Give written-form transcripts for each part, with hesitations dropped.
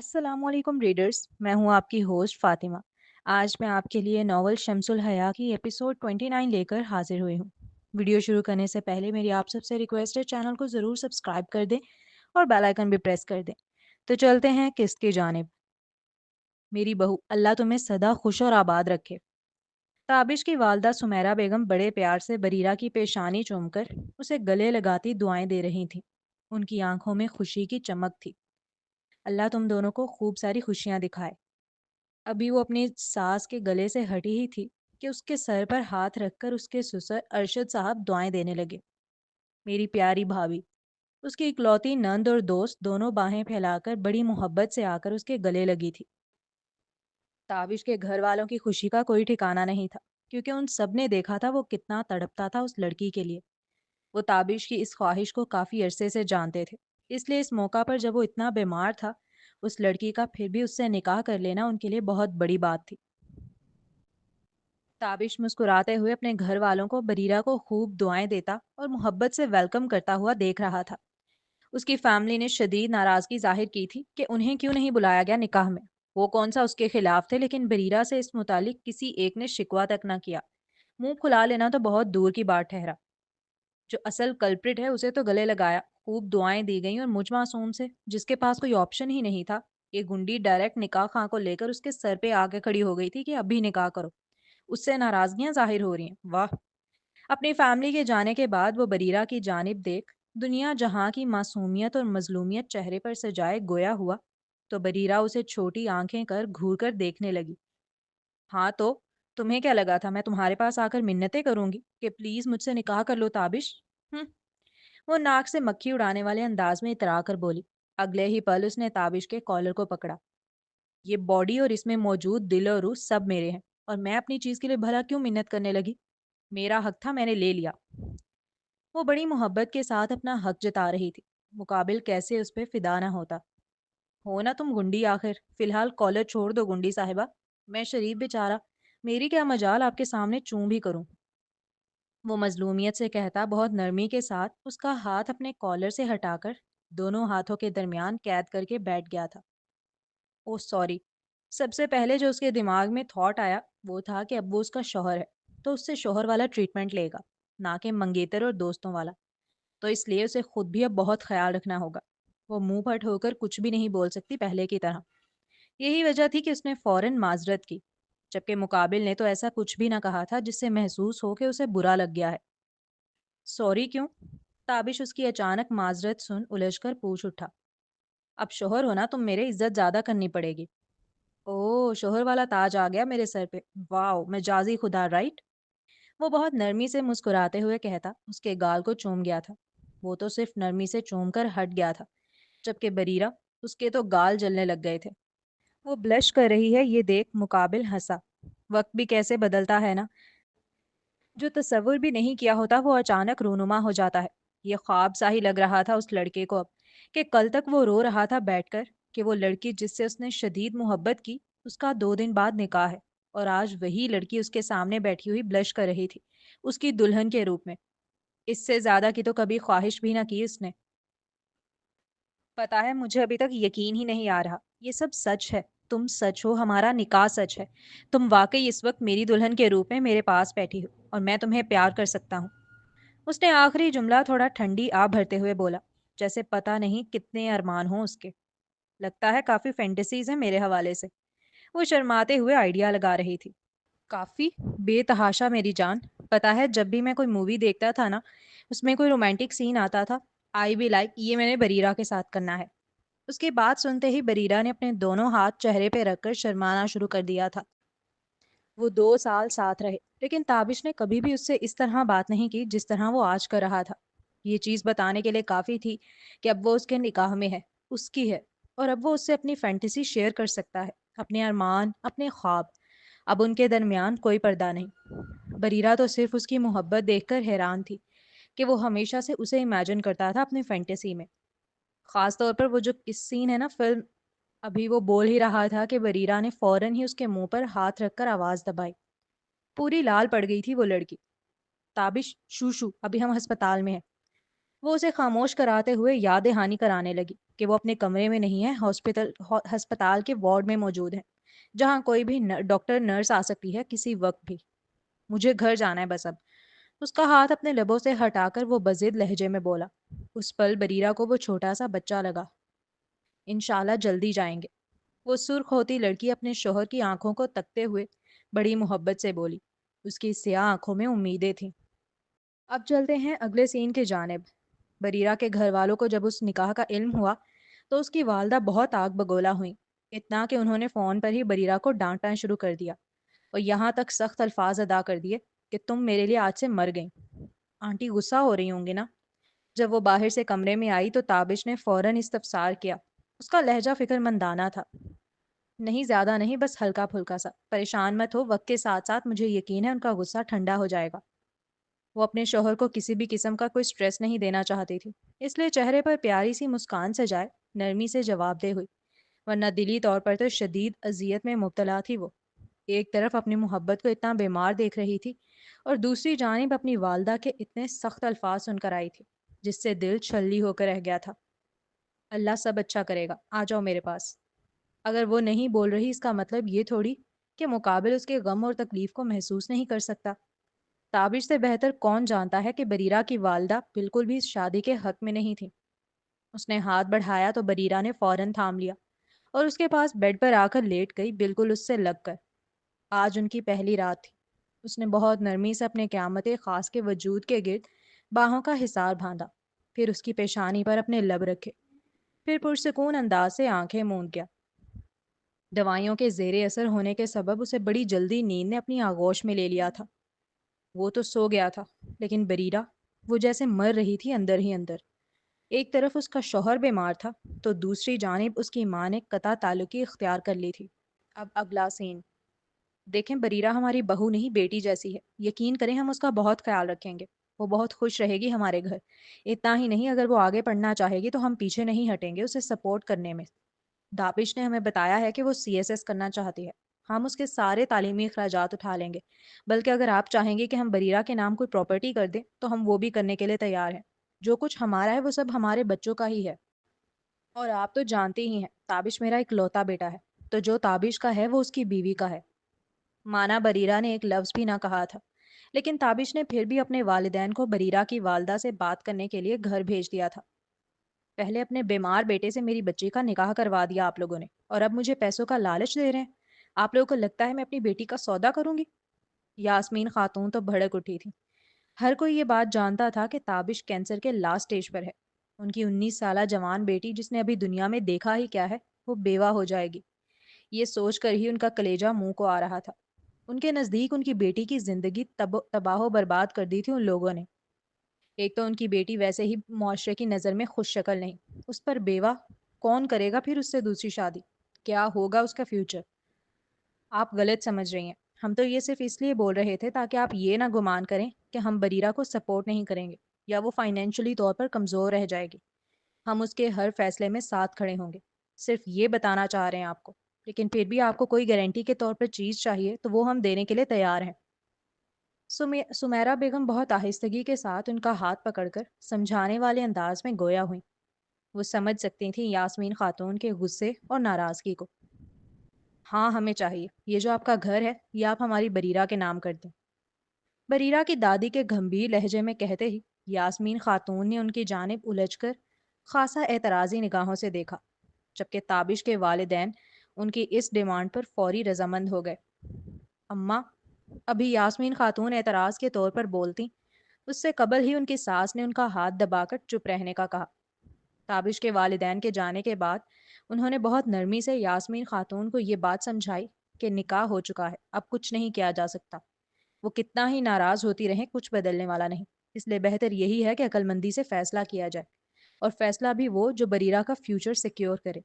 السلام علیکم ریڈرز، میں ہوں آپ کی ہوسٹ فاطمہ۔ آج میں آپ کے لیے ناول شمس الحیا کی ایپیسوڈ 29 لے کر حاضر ہوئی ہوں۔ ویڈیو شروع کرنے سے پہلے میری آپ سب سے ریکویسٹ ہے چینل کو ضرور سبسکرائب کر دیں اور بیل آئیکن بھی پریس کر دیں۔ تو چلتے ہیں قسط کی جانب۔ میری بہو، اللہ تمہیں سدا خوش اور آباد رکھے۔ تابش کی والدہ سمیرہ بیگم بڑے پیار سے بریرہ کی پیشانی چوم کر اسے گلے لگاتی دعائیں دے رہی تھیں۔ ان کی آنکھوں میں خوشی کی چمک تھی۔ اللہ تم دونوں کو خوب ساری خوشیاں دکھائے۔ ابھی وہ اپنی ساس کے گلے سے ہٹی ہی تھی کہ اس کے سر پر ہاتھ رکھ کر اس کے سسر ارشد صاحب دعائیں دینے لگے۔ میری پیاری بھابھی، اس کی اکلوتی نند اور دوست دونوں باہیں پھیلا کر بڑی محبت سے آ کر اس کے گلے لگی تھی۔ تابش کے گھر والوں کی خوشی کا کوئی ٹھکانہ نہیں تھا، کیونکہ ان سب نے دیکھا تھا وہ کتنا تڑپتا تھا اس لڑکی کے لیے۔ وہ تابش کی اس خواہش کو کافی عرصے سے جانتے تھے، اس لیے اس موقع پر جب وہ اتنا بیمار تھا، اس لڑکی کا پھر بھی اس سے نکاح کر لینا ان کے لیے بہت بڑی بات تھی۔ تابش مسکراتے ہوئے اپنے گھر والوں کو بریرہ کو خوب دعائیں دیتا اور محبت سے ویلکم کرتا ہوا دیکھ رہا تھا۔ اس کی فیملی نے شدید ناراضگی ظاہر کی تھی کہ انہیں کیوں نہیں بلایا گیا نکاح میں۔ وہ کون سا اس کے خلاف تھے، لیکن بریرہ سے اس متعلق کسی ایک نے شکوہ تک نہ کیا۔ منہ کھلا لینا تو بہت دور کی بات ٹھہرا۔ جو اصل کلپرٹ ہے اسے تو گلے لگایا، خوب دعائیں دی گئیں، اور مجھ معصوم سے، جس کے پاس کوئی آپشن ہی نہیں تھا، یہ گنڈی ڈائریکٹ نکاح خواہ کو لے کر اس کے سر پہ آ کے کھڑی ہو گئی تھی کہ ابھی نکاح کرو۔ اس سے ناراضگیاں ظاہر ہو رہی ہیں، واہ! اپنی فیملی کے جانے کے بعد وہ بریرہ کی جانب دیکھ دنیا جہاں کی معصومیت اور مظلومیت چہرے پر سجائے گویا ہوا، تو بریرہ اسے چھوٹی آنکھیں کر گھور کر دیکھنے لگی۔ ہاں تو تمہیں کیا لگا تھا میں تمہارے پاس آ کر منتیں کروں گی کہ پلیز مجھ سے نکاح کر لو تابش؟ ہم وہ ناک سے مکھی اڑانے والے انداز میں اترا کر بولی۔ اگلے ہی پل اس نے تابش کے کالر کو پکڑا۔ یہ باڈی اور اس میں موجود دل اور روح سب میرے ہیں، اور میں اپنی چیز کے لیے بھلا کیوں منت کرنے لگی؟ میرا حق تھا، میں نے لے لیا۔ وہ بڑی محبت کے ساتھ اپنا حق جتا رہی تھی، مقابل کیسے اس پہ فدا نہ ہوتا۔ ہو نا تم گنڈی آخر، فی الحال کالر چھوڑ دو گنڈی صاحبہ۔ میں شریف بیچارہ، میری کیا مجال آپ کے سامنے چوں بھی کروں؟ وہ مظلومیت سے کہتا بہت نرمی کے ساتھ اس کا ہاتھ اپنے کالر سے ہٹا کر دونوں ہاتھوں کے درمیان قید کر کے بیٹھ گیا تھا۔ او سوری! سب سے پہلے جو اس کے دماغ میں تھاٹ آیا وہ تھا کہ اب وہ اس کا شوہر ہے تو اس سے شوہر والا ٹریٹمنٹ لے گا، نہ کہ منگیتر اور دوستوں والا۔ تو اس لیے اسے خود بھی اب بہت خیال رکھنا ہوگا۔ وہ منہ پھٹ ہو کر کچھ بھی نہیں بول سکتی پہلے کی طرح۔ یہی وجہ تھی کہ اس نے فوراً معذرت کی، جبکہ مقابل نے تو ایسا کچھ بھی نہ کہا تھا جس سے محسوس ہو کہ اسے برا لگ گیا ہے۔ سوری کیوں؟ تابش اس کی اچانک معذرت سن الجھ کر پوچھ اٹھا۔ اب شوہر ہونا تم میرے عزت زیادہ کرنی پڑے گی۔ او، شوہر والا تاج آ گیا میرے سر پہ، واؤ مجازی خدا، رائٹ؟ وہ بہت نرمی سے مسکراتے ہوئے کہتا اس کے گال کو چوم گیا تھا۔ وہ تو صرف نرمی سے چوم کر ہٹ گیا تھا، جبکہ بریرہ، اس کے تو گال جلنے لگ گئے تھے۔ وہ بلش کر رہی ہے یہ دیکھ مقابل ہنسا۔ وقت بھی کیسے بدلتا ہے نا، جو تصور بھی نہیں کیا ہوتا وہ اچانک رونما ہو جاتا ہے۔ یہ خواب سا ہی لگ رہا تھا اس لڑکے کو اب، کہ کل تک وہ رو رہا تھا بیٹھ کر کہ وہ لڑکی جس سے اس نے شدید محبت کی، اس کا 2 دن بعد نکاح ہے، اور آج وہی لڑکی اس کے سامنے بیٹھی ہوئی بلش کر رہی تھی، اس کی دلہن کے روپ میں۔ اس سے زیادہ کی تو کبھی خواہش بھی نہ کی اس نے۔ پتا ہے مجھے ابھی تک یقین ہی نہیں آ رہا، یہ سب سچ ہے، تم سچ ہو، ہمارا نکاح سچ ہے، تم واقعی اس وقت میری دلہن کے روپ میں میرے پاس بیٹھی ہو، اور میں تمہیں پیار کر سکتا ہوں۔ اس نے آخری جملہ تھوڑا ٹھنڈی آ بھرتے ہوئے بولا، جیسے پتا نہیں کتنے ارمان ہوں اس کے۔ لگتا ہے کافی فینٹیسیز ہیں میرے حوالے سے۔ وہ شرماتے ہوئے آئیڈیا لگا رہی تھی۔ کافی؟ بے تحاشا میری جان۔ پتا ہے جب بھی میں کوئی مووی دیکھتا تھا نا، اس میں کوئی رومانٹک سین آتا تھا، آئی بی لائک یہ میں نے بریرہ کے ساتھ کرنا ہے۔ اس کی بات سنتے ہی بریرہ نے اپنے دونوں ہاتھ چہرے پہ رکھ کر شرمانا شروع کر دیا تھا۔ وہ 2 سال ساتھ رہے، لیکن تابش نے کبھی بھی اس سے اس طرح بات نہیں کی جس طرح وہ آج کر رہا تھا۔ یہ چیز بتانے کے لیے کافی تھی کہ اب وہ اس کے نکاح میں ہے، اس کی ہے، اور اب وہ اس سے اپنی فینٹیسی شیئر کر سکتا ہے، اپنے ارمان، اپنے خواب۔ اب ان کے درمیان کوئی پردہ نہیں۔ بریرہ تو صرف اس کی محبت دیکھ کر حیران تھی کہ وہ ہمیشہ سے اسے امیجن کرتا تھا اپنی فینٹیسی میں۔ خاص طور پر وہ جو کس سین ہے نا فلم، ابھی وہ بول ہی رہا تھا کہ بریرہ نے فوراً ہی اس کے منہ پر ہاتھ رکھ کر آواز دبائی۔ پوری لال پڑ گئی تھی وہ لڑکی۔ تابش، شو شو، ابھی ہم ہسپتال میں ہیں۔ وہ اسے خاموش کراتے ہوئے یاد دہانی کرانے لگی کہ وہ اپنے کمرے میں نہیں ہے، ہسپتال کے وارڈ میں موجود ہے، جہاں کوئی بھی ڈاکٹر نرس آ سکتی ہے کسی وقت بھی۔ مجھے گھر جانا ہے بس اب۔ اس کا ہاتھ اپنے لبوں سے ہٹا کر وہ بضد لہجے میں بولا۔ اس پل بریرہ کو وہ چھوٹا سا بچہ لگا۔ انشاءاللہ جلدی جائیں گے۔ وہ سرخ ہوتی لڑکی اپنے شوہر کی آنکھوں کو تکتے ہوئے بڑی محبت سے بولی۔ اس کی سیاہ آنکھوں میں امیدیں تھیں۔ اب چلتے ہیں اگلے سین کی جانب۔ بریرہ کے گھر والوں کو جب اس نکاح کا علم ہوا تو اس کی والدہ بہت آگ بگولا ہوئی، اتنا کہ انہوں نے فون پر ہی بریرہ کو ڈانٹنا شروع کر دیا اور یہاں تک سخت الفاظ ادا کر دیے کہ تم میرے لیے آج سے مر گئی۔ آنٹی غصہ ہو رہی ہوں گی نا؟ جب وہ باہر سے کمرے میں آئی تو تابش نے فوراً استفسار کیا۔ اس کا لہجہ فکر مندانہ تھا۔ نہیں، زیادہ نہیں، بس ہلکا پھلکا سا۔ پریشان مت ہو، وقت کے ساتھ ساتھ مجھے یقین ہے ان کا غصہ ٹھنڈا ہو جائے گا۔ وہ اپنے شوہر کو کسی بھی قسم کا کوئی سٹریس نہیں دینا چاہتی تھی، اس لیے چہرے پر پیاری سی مسکان سجائے نرمی سے جواب دے ہوئی، ورنہ دلی طور پر تو شدید اذیت میں مبتلا تھی وہ۔ ایک طرف اپنی محبت کو اتنا بیمار دیکھ رہی تھی اور دوسری جانب اپنی والدہ کے اتنے سخت الفاظ سن کر آئی تھی جس سے دل چھلنی ہو کر رہ گیا تھا۔ اللہ سب اچھا کرے گا، آ جاؤ میرے پاس۔ اگر وہ نہیں بول رہی اس کا مطلب یہ تھوڑی کہ مقابل اس کے غم اور تکلیف کو محسوس نہیں کر سکتا۔ تابش سے بہتر کون جانتا ہے کہ بریرہ کی والدہ بالکل بھی اس شادی کے حق میں نہیں تھی۔ اس نے ہاتھ بڑھایا تو بریرہ نے فوراً تھام لیا اور اس کے پاس بیڈ پر آ کر لیٹ گئی، بالکل اس سے لگ کر۔ آج ان کی پہلی رات تھی۔ اس نے بہت نرمی سے اپنے قیامت خاص کے وجود کے گرد باہوں کا حصار باندھا، پھر اس کی پیشانی پر اپنے لب رکھے، پھر پرسکون انداز سے آنکھیں موند گیا۔ دوائیوں کے زیر اثر ہونے کے سبب اسے بڑی جلدی نیند نے اپنی آغوش میں لے لیا تھا۔ وہ تو سو گیا تھا، لیکن بریرہ، وہ جیسے مر رہی تھی اندر ہی اندر۔ ایک طرف اس کا شوہر بیمار تھا تو دوسری جانب اس کی ماں نے قطع تعلقی اختیار کر لی تھی۔ اب اگلا سین۔ دیکھیں، بریرہ ہماری بہو نہیں، بیٹی جیسی ہے۔ یقین کریں ہم اس کا بہت خیال رکھیں گے۔ وہ بہت خوش رہے گی ہمارے گھر۔ اتنا ہی نہیں، اگر وہ آگے پڑھنا چاہے گی تو ہم پیچھے نہیں ہٹیں گے اسے سپورٹ کرنے میں۔ دابش نے ہمیں بتایا ہے کہ وہ CSS کرنا چاہتی ہے۔ ہم اس کے سارے تعلیمی اخراجات اٹھا لیں گے، بلکہ اگر آپ چاہیں گے کہ ہم بریرہ کے نام کوئی پراپرٹی کر دیں تو ہم وہ بھی کرنے کے لیے تیار ہیں۔ جو کچھ ہمارا ہے وہ سب ہمارے بچوں کا ہی ہے، اور آپ تو جانتے ہی ہیں تابش میرا اکلوتا بیٹا ہے، تو جو تابش کا ہے وہ اس کی بیوی کا ہے۔ مانا بریرہ نے ایک لفظ بھی نہ کہا تھا، لیکن تابش نے پھر بھی اپنے والدین کو بریرہ کی والدہ سے بات کرنے کے لیے گھر بھیج دیا تھا۔ پہلے اپنے بیمار بیٹے سے میری بچی کا نکاح کروا دیا آپ لوگوں نے، اور اب مجھے پیسوں کا لالچ دے رہے ہیں۔ آپ لوگوں کو لگتا ہے میں اپنی بیٹی کا سودا کروں گی؟ یاسمین خاتون تو بھڑک اٹھی تھی۔ ہر کوئی یہ بات جانتا تھا کہ تابش کینسر کے لاسٹ سٹیج پر ہے۔ ان کی 19 سالہ جوان بیٹی، جس نے ابھی دنیا میں دیکھا ہی کیا ہے، وہ بیوہ ہو جائے گی۔ یہ سوچ کر ہی ان کا کلیجہ منہ کو آ رہا تھا۔ ان کے نزدیک ان کی بیٹی کی زندگی تباہ و برباد کر دی تھی ان لوگوں نے۔ ایک تو ان کی بیٹی ویسے ہی معاشرے کی نظر میں خوش شکل نہیں، اس پر بیوہ، کون کرے گا پھر اس سے دوسری شادی؟ کیا ہوگا اس کا فیوچر؟ آپ غلط سمجھ رہی ہیں۔ ہم تو یہ صرف اس لیے بول رہے تھے تاکہ آپ یہ نہ گمان کریں کہ ہم بریرہ کو سپورٹ نہیں کریں گے یا وہ فائنینشلی طور پر کمزور رہ جائے گی۔ ہم اس کے ہر فیصلے میں ساتھ کھڑے ہوں گے، صرف یہ بتانا چاہ رہے ہیں آپ کو۔ لیکن پھر بھی آپ کو کوئی گارنٹی کے طور پر چیز چاہیے تو وہ ہم دینے کے لیے تیار ہیں۔ سمیرہ بیگم بہت آہستگی کے ساتھ ان کا ہاتھ پکڑ کر سمجھانے والے انداز میں گویا ہوئیں۔ وہ سمجھ سکتی تھیں یاسمین خاتون کے غصے اور ناراضگی کو۔ ہاں، ہمیں چاہیے۔ یہ جو آپ کا گھر ہے یہ آپ ہماری بریرہ کے نام کر دیں۔ بریرہ کی دادی کے گھمبیر لہجے میں کہتے ہی یاسمین خاتون نے ان کی جانب الجھ کر خاصا اعتراضی نگاہوں سے دیکھا، جبکہ تابش کے والدین ان کی اس ڈیمانڈ پر فوری رضامند ہو گئے۔ اماں، ابھی یاسمین خاتون اعتراض کے طور پر بولتی، اس سے قبل ہی ان کی ساس نے ان کا ہاتھ دبا کر چپ رہنے کا کہا۔ تابش کے والدین کے جانے کے بعد انہوں نے بہت نرمی سے یاسمین خاتون کو یہ بات سمجھائی کہ نکاح ہو چکا ہے، اب کچھ نہیں کیا جا سکتا۔ وہ کتنا ہی ناراض ہوتی رہیں کچھ بدلنے والا نہیں، اس لیے بہتر یہی ہے کہ عقل مندی سے فیصلہ کیا جائے، اور فیصلہ بھی وہ جو بریرہ کا فیوچر سیکیور کرے۔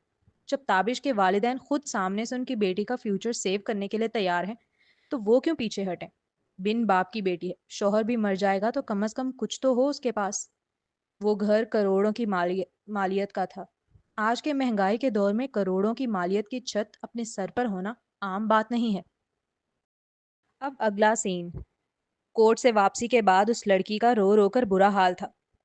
جب تابش کے والدین خود سامنے سے ان کی بیٹی کا فیوچر سیو کرنے کے لیے تیار ہیں تو وہ کیوں پیچھے ہٹیں؟ بن باپ کی بیٹی ہے، شوہر بھی مر جائے گا تو کم از کم کچھ تو ہو اس کے پاس۔ وہ گھر کروڑوں کی مالیت کا تھا۔ آج کے مہنگائی کے دور میں کروڑوں کی مالیت کی چھت اپنے سر پر ہونا عام بات نہیں ہے۔ اب اگلا سین۔ کورٹ سے واپسی کے بعد اس لڑکی کا رو رو کر برا حال تھا۔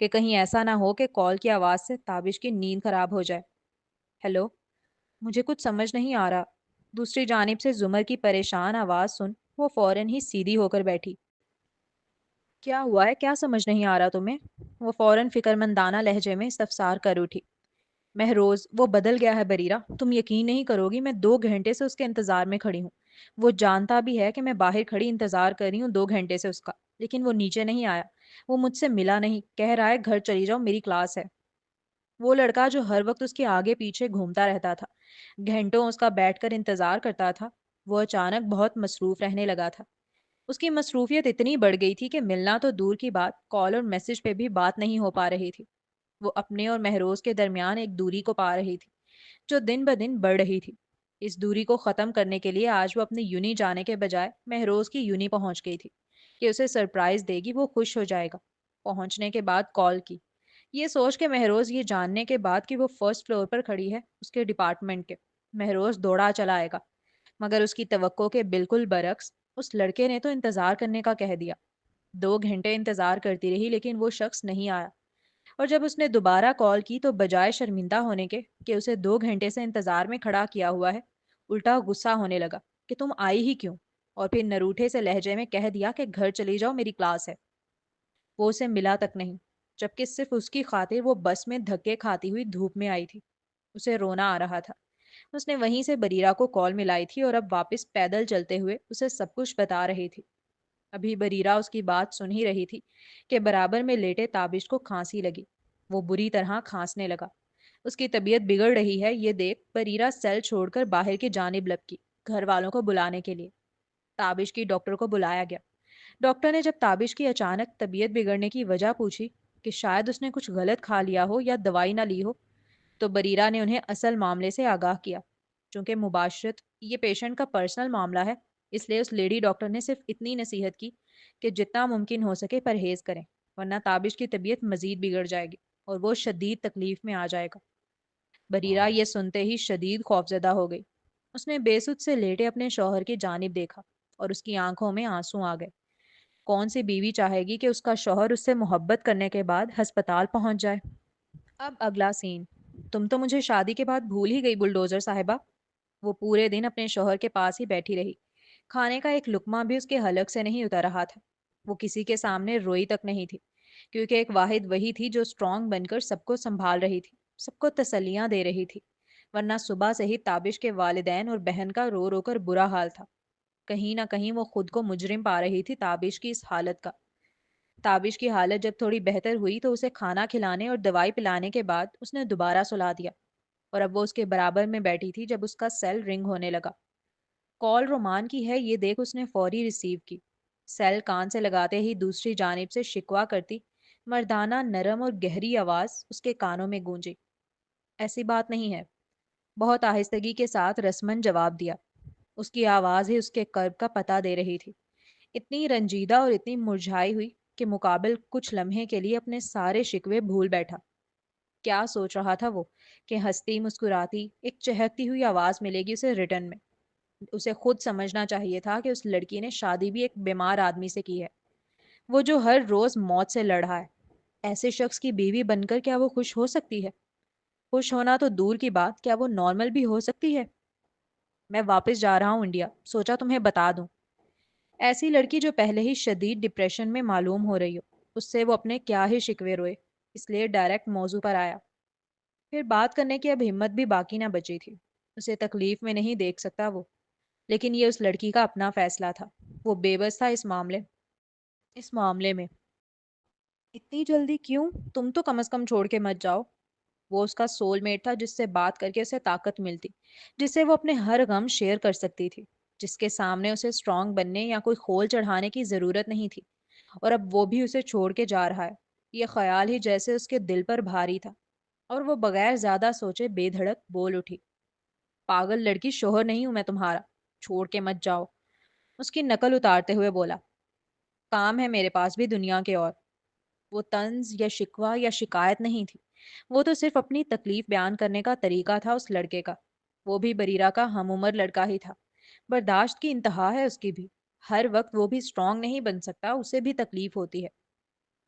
کہ کہیں ایسا نہ ہو کہ کال کی آواز سے تابش کی نیند خراب ہو جائے۔ ہیلو، مجھے کچھ سمجھ نہیں آ رہا۔ دوسری جانب سے زمر کی پریشان آواز سن وہ فوراً ہی سیدھی ہو کر بیٹھی۔ کیا ہوا ہے؟ کیا سمجھ نہیں آ رہا تمہیں؟ وہ فوراً فکر مندانہ لہجے میں استفسار کر اٹھی۔ مہروز، وہ بدل گیا ہے بریرہ، تم یقین نہیں کرو گی، میں 2 گھنٹے سے اس کے انتظار میں کھڑی ہوں۔ وہ جانتا بھی ہے کہ میں باہر کھڑی انتظار کر رہی ہوں 2 گھنٹے سے اس کا، لیکن وہ نیچے نہیں آیا۔ وہ مجھ سے ملا نہیں، کہہ رہا ہے گھر چلی جاؤ، میری کلاس ہے۔ وہ لڑکا جو ہر وقت اس کے آگے پیچھے گھومتا رہتا تھا، گھنٹوں اس کا بیٹھ کر انتظار کرتا تھا، وہ اچانک بہت مصروف رہنے لگا تھا۔ اس کی مصروفیت اتنی بڑھ گئی تھی کہ ملنا تو دور کی بات، کال اور میسج پہ بھی بات نہیں ہو پا رہی تھی۔ وہ اپنے اور مہروز کے درمیان ایک دوری کو پا رہی تھی جو دن بدن بڑھ رہی تھی۔ اس دوری کو ختم کرنے کے لیے آج وہ اپنی یونی جانے کے بجائے مہروز کی یونی پہنچ گئی تھی کہ اسے سرپرائز دے گی، وہ خوش ہو جائے گا۔ پہنچنے کے بعد کال کی، یہ سوچ کے مہروز یہ جاننے کے بعد کہ وہ فرسٹ فلور پر کھڑی ہے اس کے ڈپارٹمنٹ کے، مہروز دوڑا چلا آئے گا، مگر اس کی توقع کے بالکل برعکس اس لڑکے نے تو انتظار کرنے کا کہہ دیا۔ 2 گھنٹے انتظار کرتی رہی لیکن وہ شخص نہیں آیا، اور جب اس نے دوبارہ کال کی تو بجائے شرمندہ ہونے کے کہ اسے 2 گھنٹے سے انتظار میں کھڑا کیا ہوا ہے، الٹا غصہ ہونے لگا کہ تم آئی ہی کیوں، اور پھر نروٹھے سے لہجے میں کہہ دیا کہ گھر چلی جاؤ، میری کلاس ہے۔ وہ اسے ملا تک نہیں، جبکہ صرف اس کی خاطر وہ بس میں دھکے کھاتی ہوئی دھوپ میں آئی تھی۔ اسے رونا آ رہا تھا۔ اس نے وہیں سے بریرہ کو کال ملائی تھی اور اب واپس پیدل چلتے ہوئے اسے سب کچھ بتا رہی تھی۔ ابھی بریرہ اس کی بات سن ہی رہی تھی کہ برابر میں لیٹے تابش کو کھانسی لگی۔ وہ بری طرح کھانسنے لگا۔ اس کی طبیعت بگڑ رہی ہے یہ دیکھ بریرہ سیل چھوڑ کر باہر کی جانب لپکی، گھر والوں کو بلانے کے لیے۔ تابش کی ڈاکٹر کو بلایا گیا۔ ڈاکٹر نے جب تابش کی اچانک طبیعت بگڑنے کی وجہ پوچھی کہ شاید اس نے کچھ غلط کھا لیا ہو یا دوائی نہ لی ہو، تو بریرہ نے انہیں اصل معاملے سے آگاہ کیا۔ چونکہ مباشرت یہ پیشنٹ کا پرسنل معاملہ ہے، اس لیے اس لیڈی ڈاکٹر نے صرف اتنی نصیحت کی کہ جتنا ممکن ہو سکے پرہیز کریں، ورنہ تابش کی طبیعت مزید بگڑ جائے گی اور وہ شدید تکلیف میں آ جائے گا۔ بریرہ یہ سنتے ہی شدید خوفزدہ ہو گئی۔ اس نے بے سود سے لیٹے اپنے شوہر کی جانب دیکھا اور اس کی آنکھوں میں آنسو آ گئے۔ کون سی بیوی چاہے گی کہ اس کا شوہر اس سے محبت کرنے کے بعد ہسپتال پہنچ جائے؟ اب اگلا سین، تم تو مجھے شادی کے بعد بھول ہی گئی بلڈوزر صاحبہ۔ وہ پورے دن اپنے شوہر کے پاس ہی بیٹھی رہی، کھانے کا ایک لقمہ بھی اس کے حلق سے نہیں اتر رہا تھا۔ وہ کسی کے سامنے روئی تک نہیں تھی، کیونکہ ایک واحد وہی تھی جو اسٹرانگ بن کر سب کو سنبھال رہی تھی، سب کو تسلیاں دے رہی تھی، ورنہ صبح سے ہی تابش کے والدین اور بہن کا رو رو کر برا حال تھا۔ کہیں نہ کہیں وہ خود کو مجرم پا رہی تھی تابش کی اس حالت کا۔ تابش کی حالت جب تھوڑی بہتر ہوئی تو اسے کھانا کھلانے اور دوائی پلانے کے بعد اس نے دوبارہ سلا دیا، اور اب وہ اس کے برابر میں بیٹھی تھی جب اس کا سیل رنگ ہونے لگا۔ کال رومان کی ہے یہ دیکھ اس نے فوری ریسیو کی۔ سیل کان سے لگاتے ہی دوسری جانب سے شکوا کرتی مردانہ نرم اور گہری آواز اس کے کانوں میں گونجی۔ ایسی بات نہیں ہے، بہت آہستگی کے ساتھ رسمن جواب دیا۔ اس کی آواز ہی اس کے کرب کا پتہ دے رہی تھی، اتنی رنجیدہ اور اتنی مرجھائی ہوئی کہ مقابل کچھ لمحے کے لیے اپنے سارے شکوے بھول بیٹھا۔ کیا سوچ رہا تھا وہ کہ ہنستی مسکراتی ایک چہکتی ہوئی آواز ملے گی اسے ریٹرن میں؟ اسے خود سمجھنا چاہیے تھا کہ اس لڑکی نے شادی بھی ایک بیمار آدمی سے کی ہے، وہ جو ہر روز موت سے لڑ رہا ہے۔ ایسے شخص کی بیوی بن کر کیا وہ خوش ہو سکتی ہے؟ خوش ہونا تو دور کی بات، کیا وہ نارمل بھی ہو سکتی ہے؟ میں واپس جا رہا ہوں انڈیا، سوچا تمہیں بتا دوں۔ ایسی لڑکی جو پہلے ہی شدید ڈپریشن میں معلوم ہو رہی ہو، اس سے وہ اپنے کیا ہی شکوے روئے، اس لیے ڈائریکٹ موضوع پر آیا۔ پھر بات کرنے کی اب ہمت بھی باقی نہ بچی تھی۔ اسے تکلیف میں نہیں دیکھ سکتا وہ، لیکن یہ اس لڑکی کا اپنا فیصلہ تھا۔ وہ بے بس تھا اس معاملے میں۔ اتنی جلدی کیوں؟ تم تو کم از کم چھوڑ کے مت جاؤ۔ وہ اس کا سول میٹ تھا جس سے بات کر کے اسے طاقت ملتی، جس سے وہ اپنے ہر غم شیئر کر سکتی تھی، جس کے سامنے اسے اسٹرانگ بننے یا کوئی خول چڑھانے کی ضرورت نہیں تھی، اور اب وہ بھی اسے چھوڑ کے جا رہا ہے۔ یہ خیال ہی جیسے اس کے دل پر بھاری تھا، اور وہ بغیر زیادہ سوچے بے دھڑک بول اٹھی، پاگل لڑکی، شوہر نہیں ہوں میں تمہارا، چھوڑ کے مت جاؤ۔ اس کی نقل اتارتے ہوئے بولا، کام ہے میرے پاس بھی دنیا کے اور۔ وہ طنز یا شکوہ یا شکایت نہیں تھی، وہ تو صرف اپنی تکلیف بیان کرنے کا طریقہ تھا اس لڑکے کا۔ وہ بھی بریرہ کا ہم عمر لڑکا ہی تھا، برداشت کی انتہا ہے اس کی بھی، ہر وقت وہ بھی اسٹرانگ نہیں بن سکتا، اسے بھی تکلیف ہوتی ہے۔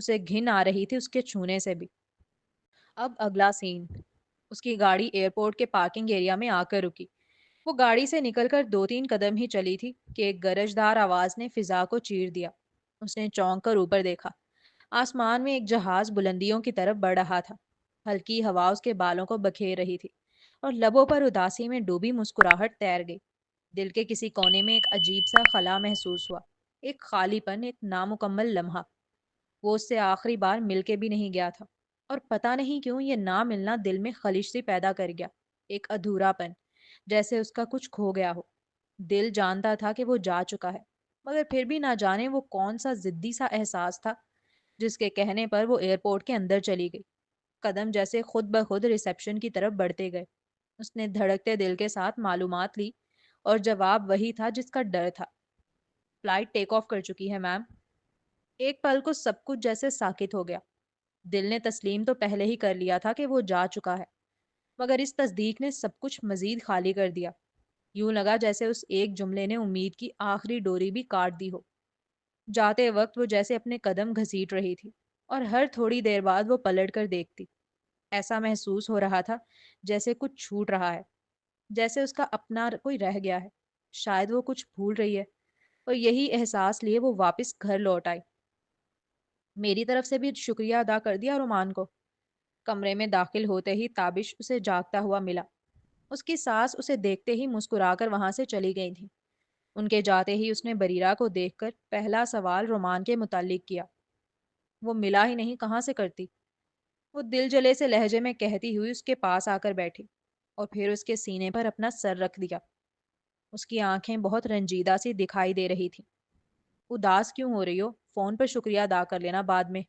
اسے گھن آ رہی تھی اس کے چھونے سے بھی۔ اب اگلا سین، اس کی گاڑی ایئرپورٹ کے پارکنگ ایریا میں آ کر رکی۔ وہ گاڑی سے نکل کر 2-3 قدم ہی چلی تھی کہ ایک گرجدار آواز نے فضا کو چیر دیا۔ اس نے چونک کر اوپر دیکھا۔ آسمان میں ایک جہاز بلندیوں کی طرف بڑھ رہا تھا۔ ہلکی ہوا اس کے بالوں کو بکھیر رہی تھی اور لبوں پر اداسی میں ڈوبی مسکراہٹ تیر گئی۔ دل کے کسی کونے میں ایک عجیب سا خلا محسوس ہوا، ایک خالی پن، ایک نامکمل لمحہ۔ وہ اس سے آخری بار مل کے بھی نہیں گیا تھا، اور پتہ نہیں کیوں یہ نہ ملنا دل میں خلش سی پیدا کر گیا، ایک ادھورا پن، جیسے اس کا کچھ کھو گیا ہو۔ دل جانتا تھا کہ وہ جا چکا ہے، مگر پھر بھی نہ جانے وہ کون سا ضدی سا احساس تھا جس کے کہنے پر وہ ایئرپورٹ کے اندر چلی گئی۔ قدم جیسے خود بخود ریسپشن کی طرف بڑھتے گئے۔ اس نے دھڑکتے دل کے ساتھ معلومات لی، اور جواب وہی تھا جس کا ڈر تھا۔ فلائٹ ٹیک آف کر چکی ہے میم۔ ایک پل کو سب کچھ جیسے ساکت ہو گیا۔ دل نے تسلیم تو پہلے ہی کر لیا تھا کہ وہ جا چکا ہے، مگر اس تصدیق نے سب کچھ مزید خالی کر دیا۔ یوں لگا جیسے اس ایک جملے نے امید کی آخری ڈوری بھی کاٹ دی ہو۔ جاتے وقت وہ جیسے اپنے قدم گھسیٹ رہی تھی، اور ہر تھوڑی دیر بعد وہ پلٹ کر دیکھتی۔ ایسا محسوس ہو رہا تھا جیسے کچھ چھوٹ رہا ہے، جیسے اس کا اپنا کوئی رہ گیا ہے، شاید وہ کچھ بھول رہی ہے، اور یہی احساس لیے وہ واپس گھر لوٹ آئی۔ میری طرف سے بھی شکریہ ادا کر دیا رومان کو۔ کمرے میں داخل ہوتے ہی تابش اسے جاگتا ہوا ملا۔ اس کی ساس اسے دیکھتے ہی مسکرا کر وہاں سے چلی گئی تھی۔ ان کے جاتے ہی اس نے بریرہ کو دیکھ کر پہلا سوال رومان کے متعلق کیا۔ وہ ملا ہی نہیں کہاں سے کرتی؟ وہ دل جلے سے لہجے میں کہتی ہوئی اس کے پاس آ کر بیٹھی، اور پھر اس کے سینے پر اپنا سر رکھ دیا۔ اس کی آنکھیں بہت رنجیدہ سی دکھائی دے رہی تھی۔ اداس کیوں ہو رہی ہو؟ فون پر شکریہ ادا کر لینا بعد میں۔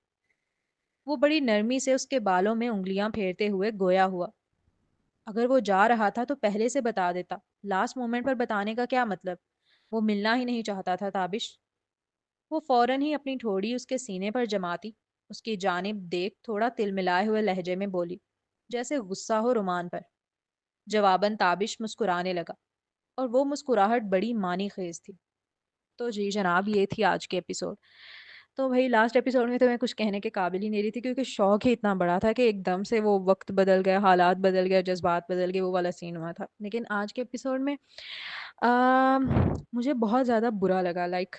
وہ بڑی نرمی سے اس کے بالوں میں انگلیاں پھیرتے ہوئے گویا ہوا۔ اگر وہ جا رہا تھا تو پہلے سے بتا دیتا، لاسٹ مومنٹ پر بتانے کا کیا مطلب؟ وہ ملنا ہی نہیں چاہتا تھا تابش۔ وہ فوراً ہی اپنی ٹھوڑی اس کے سینے پر جماتی، اس کی جانب دیکھ تھوڑا تل ملائے ہوئے لہجے میں بولی، جیسے غصہ ہو رومان پر۔ جواباً تابش مسکرانے لگا، اور وہ مسکراہٹ بڑی معنی خیز تھی۔ تو جی جناب، یہ تھی آج کی ایپیسوڈ۔ تو بھائی لاسٹ ایپیسوڈ میں تو میں کچھ کہنے کے قابل ہی نہیں رہی تھی، کیونکہ شوق ہی اتنا بڑا تھا کہ ایک دم سے وہ وقت بدل گیا، حالات بدل گئے، جذبات بدل گئے، وہ والا سین ہوا تھا۔ لیکن آج کے ایپیسوڈ میں آم، مجھے بہت زیادہ برا لگا، لائک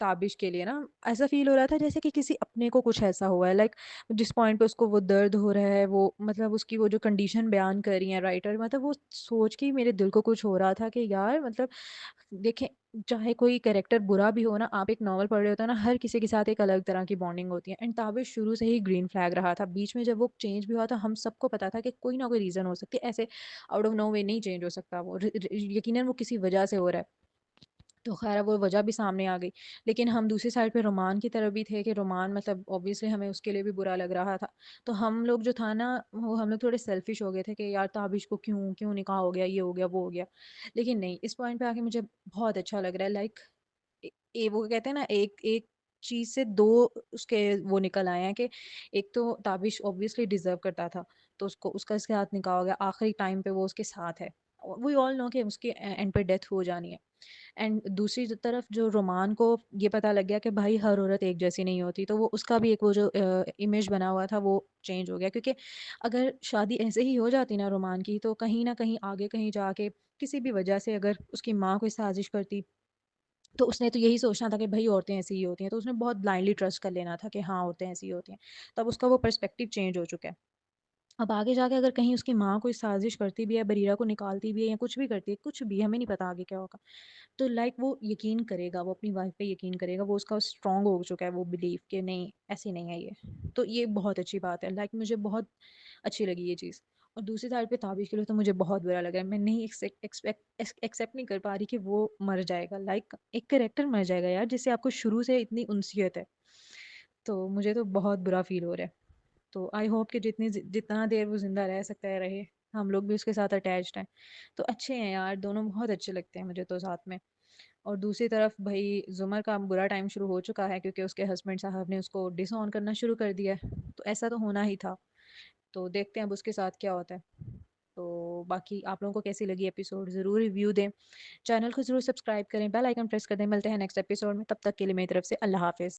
تابش کے لیے نا ایسا فیل ہو رہا تھا جیسے کہ کسی اپنے کو کچھ ایسا ہوا ہے، لائک جس پوائنٹ پہ اس کو وہ درد ہو رہا ہے، وہ مطلب اس کی وہ جو کنڈیشن بیان کر رہی ہیں رائٹر، مطلب وہ سوچ کے ہی میرے دل کو کچھ ہو رہا تھا کہ یار مطلب دیکھیں، چاہے کوئی کریکٹر برا بھی ہو نا، آپ ایک ناول پڑھ رہے ہوتے ہیں نا، ہر کسی کے ساتھ ایک الگ طرح کی بانڈنگ ہوتی ہے، اینڈ تابش شروع سے ہی گرین فلیگ رہا تھا۔ بیچ میں جب وہ چینج بھی ہوا تھا، ہم سب کو پتا تھا کہ کوئی نہ کوئی ریزن ہو سکتی ہے، ایسے آؤٹ آف نو وے نہیں چینج ہو سکتا وہ، یقیناً وہ کسی وجہ سے ہو رہا ہے۔ تو خیر وہ وجہ بھی سامنے آ گئی، لیکن ہم دوسری سائڈ پہ رومان کی طرف بھی تھے کہ رومان مطلب اوبویسلی ہمیں اس کے لیے بھی برا لگ رہا تھا۔ تو ہم لوگ جو تھا نا، وہ ہم لوگ تھوڑے سیلفش ہو گئے تھے کہ یار تابش کو کیوں کیوں نکاح ہو گیا، یہ ہو گیا وہ ہو گیا۔ لیکن نہیں، اس پوائنٹ پہ آ کے مجھے بہت اچھا لگ رہا ہے، لائک وہ کہتے ہیں نا، ایک ایک چیز سے دو اس کے وہ نکل آئے ہیں کہ ایک تو تابش اوبویسلی ڈیزرو کرتا تھا، تو اس کو اس کا اس کے ساتھ نکاح ہو گیا، آخری ٹائم پہ وہ اس کے ساتھ ہے، وی آل نو کہ اس کے اینڈ پہ ڈیتھ ہو جانی ہے۔ اینڈ دوسری طرف جو رومان کو یہ پتہ لگ گیا کہ بھائی ہر عورت ایک جیسی نہیں ہوتی، تو وہ اس کا بھی ایک وہ جو امیج بنا ہوا تھا وہ چینج ہو گیا، کیونکہ اگر شادی ایسے ہی ہو جاتی نا رومان کی، تو کہیں نہ کہیں آگے کہیں جا کے کسی بھی وجہ سے اگر اس کی ماں کوئی سازش کرتی، تو اس نے تو یہی سوچنا تھا کہ بھائی عورتیں ایسی ہی ہوتی ہیں، تو اس نے بہت بلائنڈلی ٹرسٹ کر لینا تھا کہ ہاں عورتیں ایسی ہی ہوتی ہیں۔ تب اس کا وہ پرسپیکٹیو چینج ہو چکا ہے۔ اب آگے جا کے اگر کہیں اس کی ماں کوئی سازش کرتی بھی ہے، بریرہ کو نکالتی بھی ہے، یا کچھ بھی کرتی ہے، کچھ بھی ہمیں نہیں پتا آگے کیا ہوگا، تو لائک وہ یقین کرے گا، وہ اپنی وائف پہ یقین کرے گا، وہ اس کا اسٹرانگ ہو چکا ہے وہ بلیف کہ نہیں ایسی نہیں ہے یہ، تو یہ بہت اچھی بات ہے، لائک مجھے بہت اچھی لگی یہ چیز۔ اور دوسری سائڈ پہ تابش کے لیے تو مجھے بہت برا لگا ہے، میں نہیں ایکسیپٹ نہیں کر پا رہی کہ وہ مر جائے گا، لائک ایک کریکٹر مر جائے گا یار جس سے آپ کو شروع سے اتنی انسیت ہے، تو مجھے تو بہت برا فیل ہو رہا ہے۔ تو آئی ہوپ کہ جتنا دیر وہ زندہ رہ سکتا ہے رہے، ہم لوگ بھی اس کے ساتھ اٹیچڈ ہیں، تو اچھے ہیں یار دونوں، بہت اچھے لگتے ہیں مجھے تو ساتھ میں۔ اور دوسری طرف بھائی زمر کا برا ٹائم شروع ہو چکا ہے، کیونکہ اس کے ہسبینڈ صاحب نے اس کو ڈس آن کرنا شروع کر دیا ہے، تو ایسا تو ہونا ہی تھا، تو دیکھتے ہیں اب اس کے ساتھ کیا ہوتا ہے۔ تو باقی آپ لوگوں کو کیسی لگی ایپیسوڈ ضرور ریویو دیں، چینل کو ضرور سبسکرائب کریں، بیل آئیکن پریس کر دیں۔ ملتے ہیں نیکسٹ ایپیسوڈ میں، تب تک کے لیے میری طرف سے اللہ حافظ۔